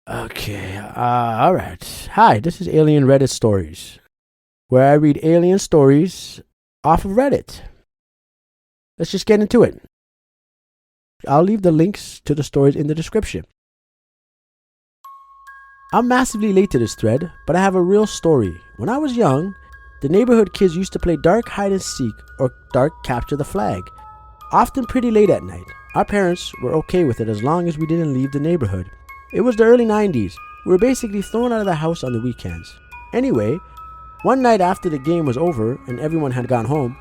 Okay, alright. Hi, this is Alien Reddit Stories, where I read alien stories off of Reddit. Let's just get into it. I'll leave the links to the stories in the description. I'm massively late to this thread, but I have a real story. When I was young, the neighborhood kids used to play dark hide and seek or dark capture the flag, often pretty late at night. Our parents were okay with it as long as we didn't leave the neighborhood. It was the early 90s. We were basically thrown out of the house on the weekends. Anyway, one night after the game was over and everyone had gone home,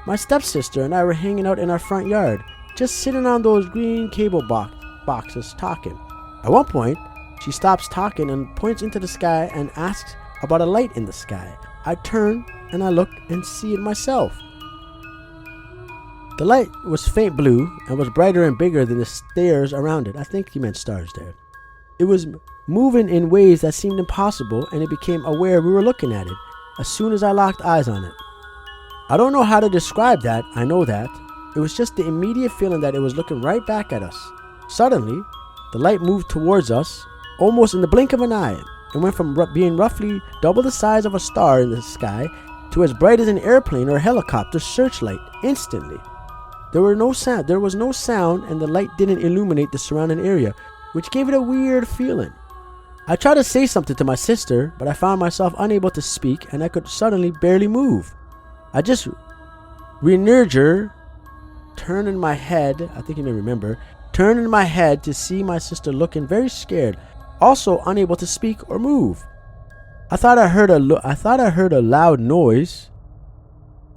my stepsister and I were hanging out in our front yard, just sitting on those green cable boxes talking. At one point, she stops talking and points into the sky and asks about a light in the sky. I turn and I look and see it myself. The light was faint blue and was brighter and bigger than the stars around it. I think he meant stars there. It was moving in ways that seemed impossible, and it became aware we were looking at it as soon as I locked eyes on it. I don't know how to describe that, I know that. It was just the immediate feeling that it was looking right back at us. Suddenly, the light moved towards us, almost in the blink of an eye. It went from being roughly double the size of a star in the sky to as bright as an airplane or a helicopter searchlight instantly. There was no sound, and the light didn't illuminate the surrounding area, which gave it a weird feeling. I tried to say something to my sister, but I found myself unable to speak, and I could suddenly barely move. I just turning my head, I think you may remember, turning my head to see my sister looking very scared, also unable to speak or move. I thought I heard a loud noise,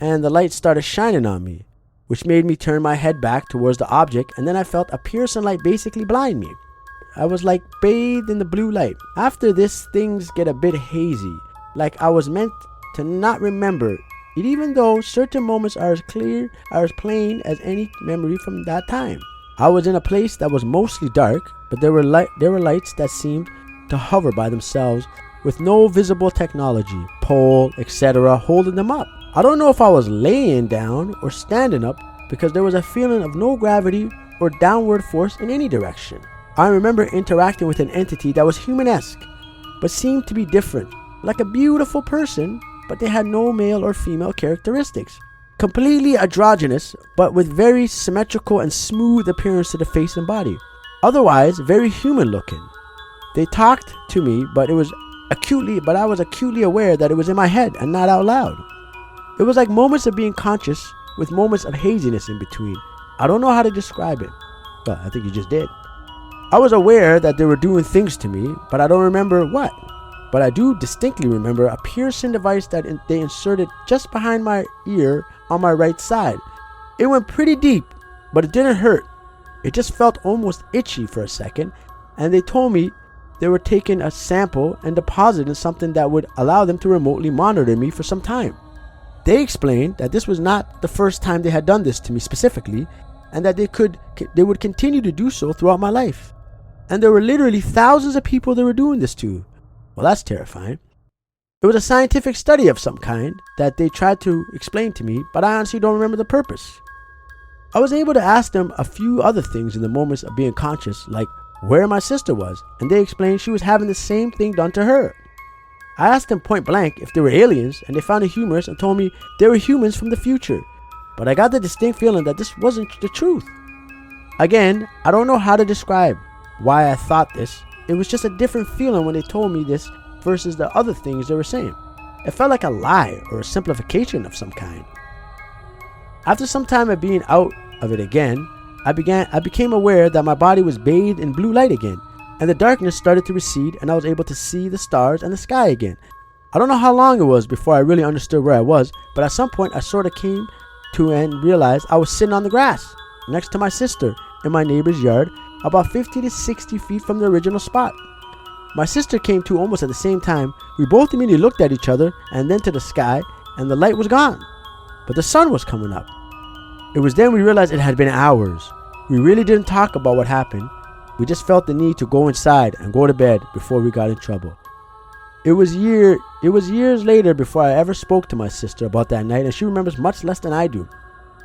and the light started shining on me, which made me turn my head back towards the object, and then I felt a piercing light basically blind me. I was like bathed in the blue light. After this, things get a bit hazy, like I was meant to not remember it, even though certain moments are as plain as any memory from that time. I was in a place that was mostly dark, but there were lights that seemed to hover by themselves with no visible technology, pole, etc. holding them up. I don't know if I was laying down or standing up because there was a feeling of no gravity or downward force in any direction. I remember interacting with an entity that was human-esque, but seemed to be different, like a beautiful person, but they had no male or female characteristics. Completely androgynous, but with very symmetrical and smooth appearance to the face and body. Otherwise, very human-looking. They talked to me, but I was acutely aware that it was in my head and not out loud. It was like moments of being conscious with moments of haziness in between. I don't know how to describe it, but I think you just did. I was aware that they were doing things to me, but I don't remember what. But I do distinctly remember a piercing device that they inserted just behind my ear on my right side. It went pretty deep, but it didn't hurt. It just felt almost itchy for a second, and they told me they were taking a sample and depositing something that would allow them to remotely monitor me for some time. They explained that this was not the first time they had done this to me specifically, and that they would continue to do so throughout my life. And there were literally thousands of people they were doing this to. Well, that's terrifying. It was a scientific study of some kind that they tried to explain to me, but I honestly don't remember the purpose. I was able to ask them a few other things in the moments of being conscious, like where my sister was, and they explained she was having the same thing done to her. I asked them point blank if they were aliens, and they found it humorous and told me they were humans from the future. But I got the distinct feeling that this wasn't the truth. Again, I don't know how to describe why I thought this. It was just a different feeling when they told me this versus the other things they were saying. It felt like a lie or a simplification of some kind. After some time of being out of it again, I became aware that my body was bathed in blue light again, and the darkness started to recede, and I was able to see the stars and the sky again. I don't know how long it was before I really understood where I was, but at some point I sort of came to and realized I was sitting on the grass next to my sister in my neighbor's yard, about 50 to 60 feet from the original spot. My sister came to almost at the same time. We both immediately looked at each other and then to the sky, and the light was gone, but the sun was coming up. It was then we realized it had been hours. We really didn't talk about what happened. We just felt the need to go inside and go to bed before we got in trouble. It was years later before I ever spoke to my sister about that night, and she remembers much less than I do.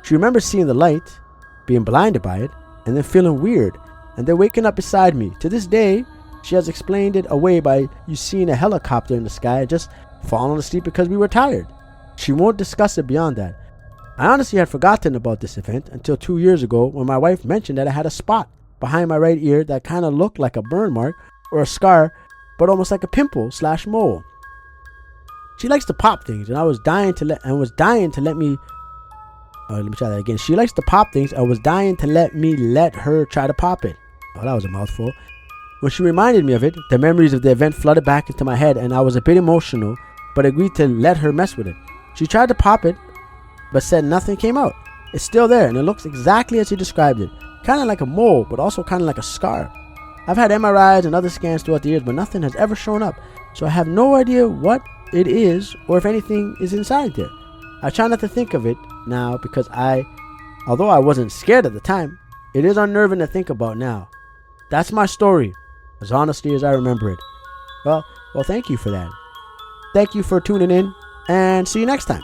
She remembers seeing the light, being blinded by it, and then feeling weird, and then waking up beside me. To this day, She has explained it away by you seeing a helicopter in the sky and just falling asleep because we were tired. She won't discuss it beyond that. I honestly had forgotten about this event until 2 years ago when my wife mentioned that I had a spot behind my right ear that kind of looked like a burn mark or a scar, but almost like a pimple/mole. She likes to pop things, and was dying to let me. Let me try that again. She likes to pop things and was dying to let her try to pop it. Oh, that was a mouthful. When she reminded me of it, the memories of the event flooded back into my head, and I was a bit emotional, but agreed to let her mess with it. She tried to pop it, but said nothing came out. It's still there, and it looks exactly as she described it. Kind of like a mole, but also kind of like a scar. I've had MRIs and other scans throughout the years, but nothing has ever shown up, so I have no idea what it is or if anything is inside there. I try not to think of it now because although I wasn't scared at the time, it is unnerving to think about now. That's my story, as honestly as I remember it. Well, thank you for that. Thank you for tuning in, and see you next time.